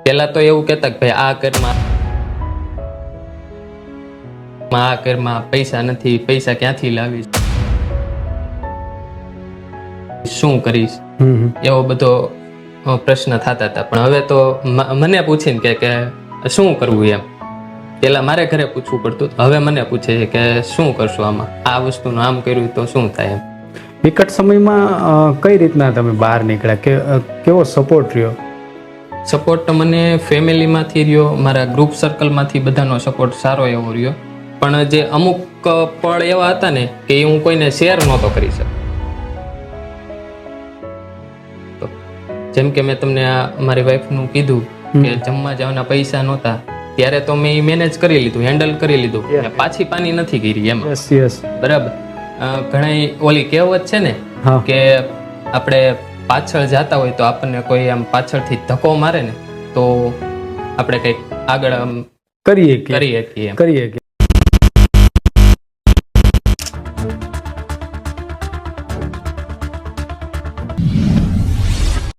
પેલા તો એવું કહેતા કે ભાઈ આ કરમાં પૈસા નથી, પૈસા ક્યાંથી લાવીશ, શું કરીશ, એવો બધો પ્રશ્ન થતા હતા. પણ હવે તો મને પૂછીને કે શું કરવું એમ. પેલા મારે ઘરે પૂછવું પડતું, હવે મને પૂછે છે કે શું કરશું આમાં, આ વસ્તુનું આમ કર્યું તો શું થાય એમ. વિકટ સમયમાં કઈ રીતના તમે બહાર નીકળ્યા, કે કેવો સપોર્ટ રહ્યો? સપોર્ટ મને ફેમિલીમાંથી રહ્યો, મારા ગ્રુપ સર્કલમાંથી બધાનો સપોર્ટ સારો એવો રહ્યો. પણ જે અમુક પળ એવા હતા ને કે હું કોઈને શેર નહોતો કરી શકતો. જેમ કે મેં તમને આ મારી વાઈફનું કીધું કે જમવા જવાના પૈસા નહોતા, ત્યારે તો મેં મેનેજ કરી લીધું, હેન્ડલ કરી લીધું, પાછી પાની નથી કરી એમ. બરાબર. ઘણા ઓલી કહેવત છે ને કે આપણે પાછળ જતા હોય તો આપણને કોઈ આમ પાછળથી ધક્કો મારે ને તો આપણે કંઈક આગળ કરીએ.